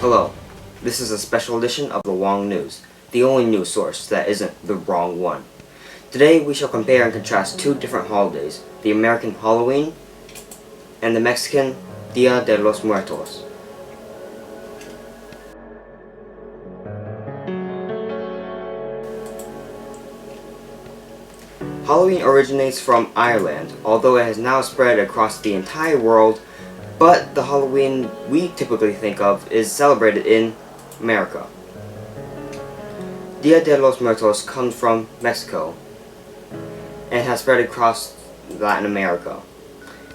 Hello, this is a special edition of the Wrong News, the only news source that isn't the wrong one. Today we shall compare and contrast two different holidays, the American Halloween and the Mexican Dia de los Muertos. Halloween originates from Ireland, although it has now spread across the entire world, but the Halloween we typically think of is celebrated in America. Dia de los Muertos comes from Mexico and has spread across Latin America.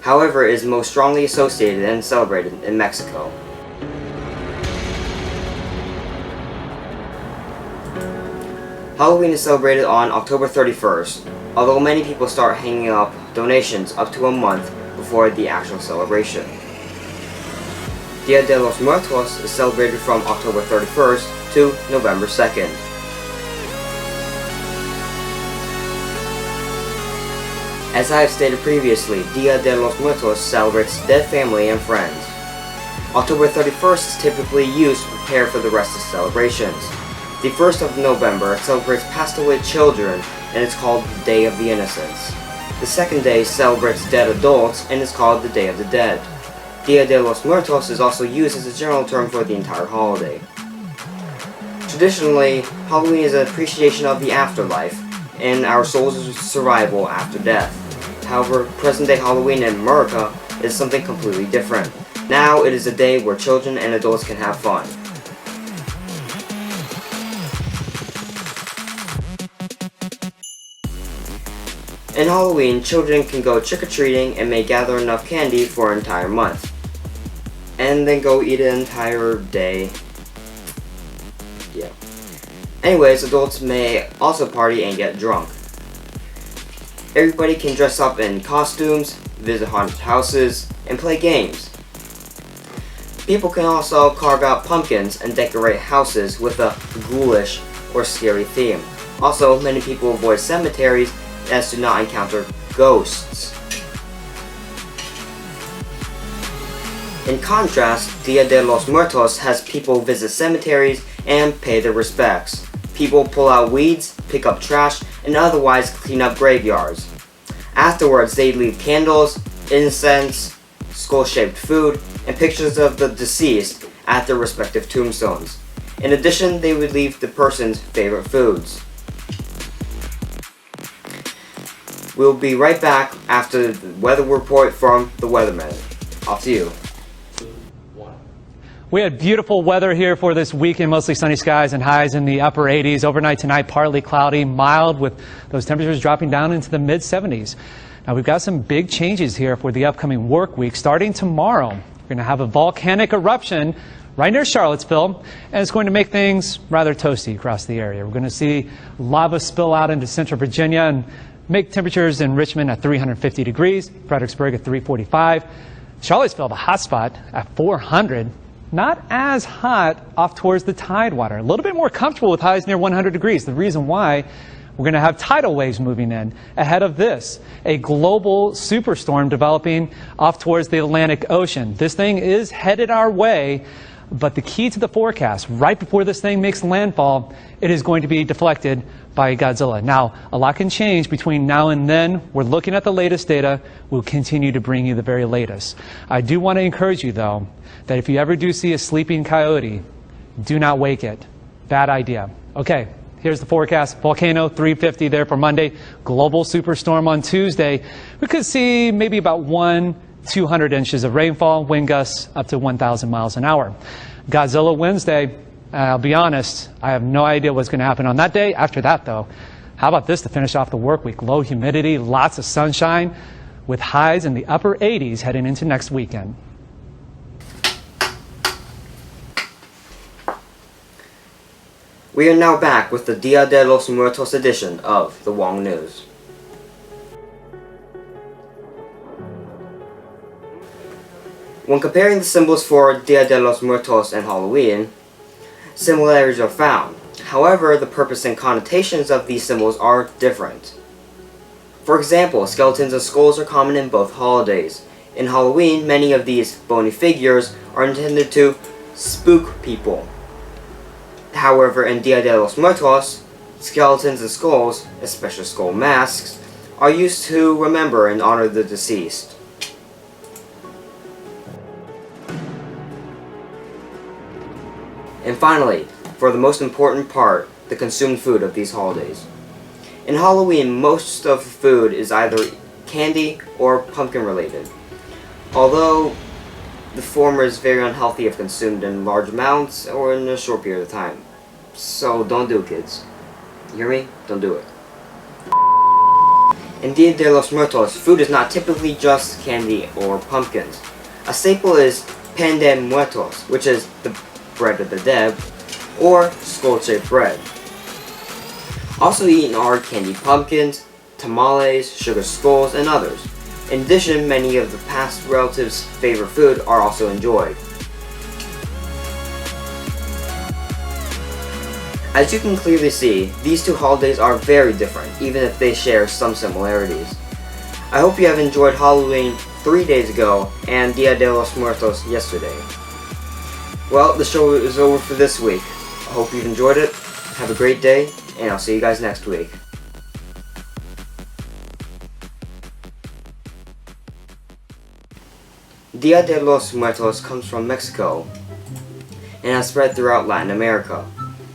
However, it is most strongly associated and celebrated in Mexico. Halloween is celebrated on October 31st, although many people start hanging up donations up to a month before the actual celebration. Dia de los Muertos is celebrated from October 31st to November 2nd. As I have stated previously, Dia de los Muertos celebrates dead family and friends. October 31st is typically used to prepare for the rest of the celebrations. The 1st of November celebrates passed away children and is called the Day of the Innocents. The second day celebrates dead adults and is called the Day of the Dead. Dia de los Muertos is also used as a general term for the entire holiday. Traditionally, Halloween is an appreciation of the afterlife and our soul's survival after death. However, present-day Halloween in America is something completely different. Now it is a day where children and adults can have fun. In Halloween, children can go trick-or-treating and may gather enough candy for an entire month, and then go eat an entire day. Anyways, adults may also party and get drunk. Everybody can dress up in costumes, visit haunted houses, and play games. People can also carve out pumpkins and decorate houses with a ghoulish or scary theme. Also, many people avoid cemeteries as to not encounter ghosts. In contrast, Dia de los Muertos has people visit cemeteries and pay their respects. People pull out weeds, pick up trash, and otherwise clean up graveyards. Afterwards, they leave candles, incense, skull-shaped food, and pictures of the deceased at their respective tombstones. In addition, they would leave the person's favorite foods. We'll be right back after the weather report from the weatherman. Off to you. We had beautiful weather here for this weekend, mostly sunny skies and highs in the upper 80s. Overnight tonight, partly cloudy, mild, with those temperatures dropping down into the mid-70s. Now, we've got some big changes here for the upcoming work week. Starting tomorrow, we're going to have a volcanic eruption right near Charlottesville, and it's going to make things rather toasty across the area. We're going to see lava spill out into central Virginia and make temperatures in Richmond at 350 degrees, Fredericksburg at 345, Charlottesville, the hot spot, at 400. Not as hot off towards the Tidewater. A little bit more comfortable with highs near 100 degrees. The reason why, we're going to have tidal waves moving in ahead of this. A global superstorm developing off towards the Atlantic Ocean. This thing is headed our way, but the key to the forecast, right before this thing makes landfall, it is going to be deflected by Godzilla. Now, a lot can change between now and then. We're looking at the latest data. We'll continue to bring you the very latest. I do want to encourage you, though, that if you ever do see a sleeping coyote, do not wake it. Bad idea. Okay, here's the forecast. Volcano 350 there for Monday. Global superstorm on Tuesday. We could see maybe about 200 inches of rainfall, wind gusts up to 1,000 miles an hour. Godzilla Wednesday. I'll be honest, I have no idea what's going to happen on that day. After that, though, how about this to finish off the work week? Low humidity, lots of sunshine, with highs in the upper 80s heading into next weekend. We are now back with the Dia de los Muertos edition of the Wrong News. When comparing the symbols for Dia de los Muertos and Halloween, similarities are found. However, the purpose and connotations of these symbols are different. For example, skeletons and skulls are common in both holidays. In Halloween, many of these bony figures are intended to spook people. However, in Dia de los Muertos, skeletons and skulls, especially skull masks, are used to remember and honor the deceased. And finally, for the most important part, the consumed food of these holidays. In Halloween, most of the food is either candy or pumpkin related, although the former is very unhealthy if consumed in large amounts or in a short period of time. So don't do it, kids. You hear me? Don't do it. In Dia de los Muertos, food is not typically just candy or pumpkins. A staple is pan de muertos, which is the bread of the dead, or skull-shaped bread. Also eaten are candied pumpkins, tamales, sugar skulls, and others. In addition, many of the past relatives' favorite food are also enjoyed. As you can clearly see, these two holidays are very different, even if they share some similarities. I hope you have enjoyed Halloween 3 days ago and Dia de los Muertos yesterday. Well, the show is over for this week. I hope you've enjoyed it. Have a great day, and I'll see you guys next week. Dia de los Muertos comes from Mexico and has spread throughout Latin America.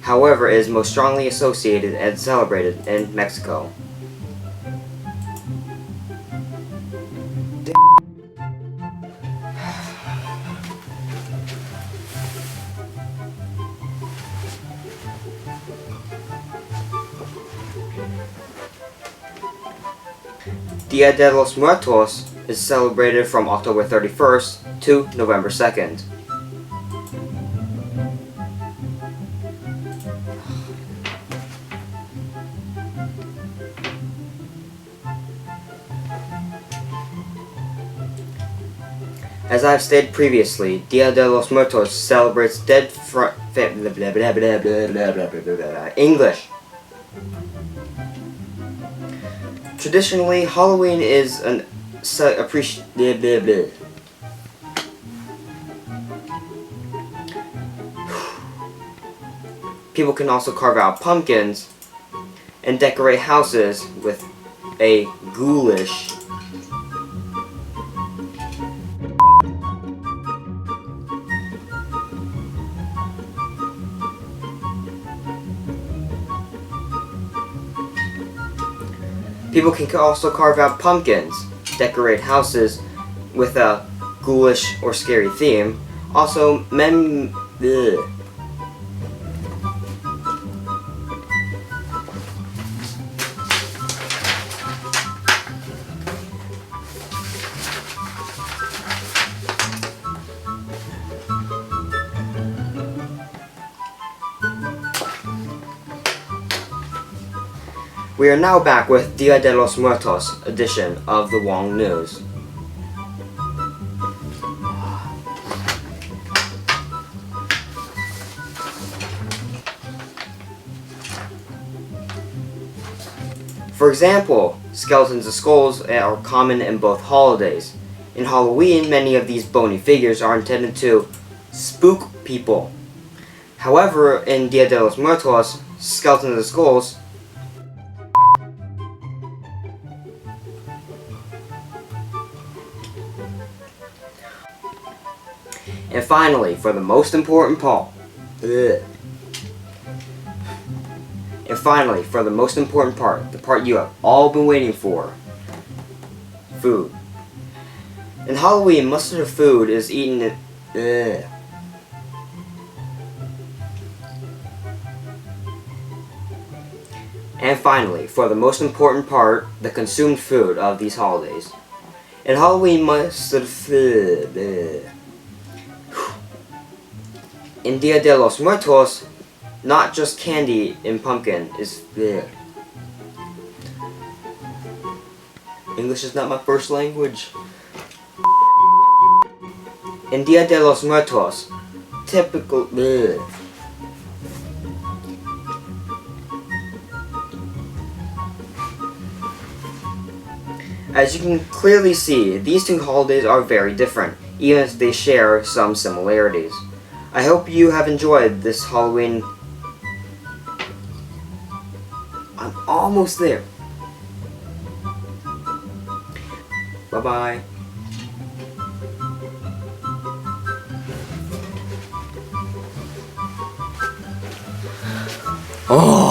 However, it is most strongly associated and celebrated in Mexico. Dia de los Muertos is celebrated from October 31st to November 2nd. As I have stated previously, Dia de los Muertos celebrates dead English. Traditionally, Halloween is an People can also carve out pumpkins and decorate houses with a ghoulish People can also carve out pumpkins, decorate houses with a ghoulish or scary theme. Also, We are now back with Dia de los Muertos edition of the Wong News. For example, skeletons and skulls are common in both holidays. In Halloween, many of these bony figures are intended to spook people. However, in Dia de los Muertos, skeletons and skulls And finally, for the most important part, the part you have all been waiting for, food. In Halloween, most of the food is eaten And finally, for the most important part, the consumed food of these holidays. In Halloween, most of the food In Dia de los Muertos, not just candy and pumpkin is there. English is not my first language. In Dia de los Muertos, typical As you can clearly see, these two holidays are very different, even if they share some similarities. I hope you have enjoyed this Halloween. I'm almost there. Bye-bye. Oh!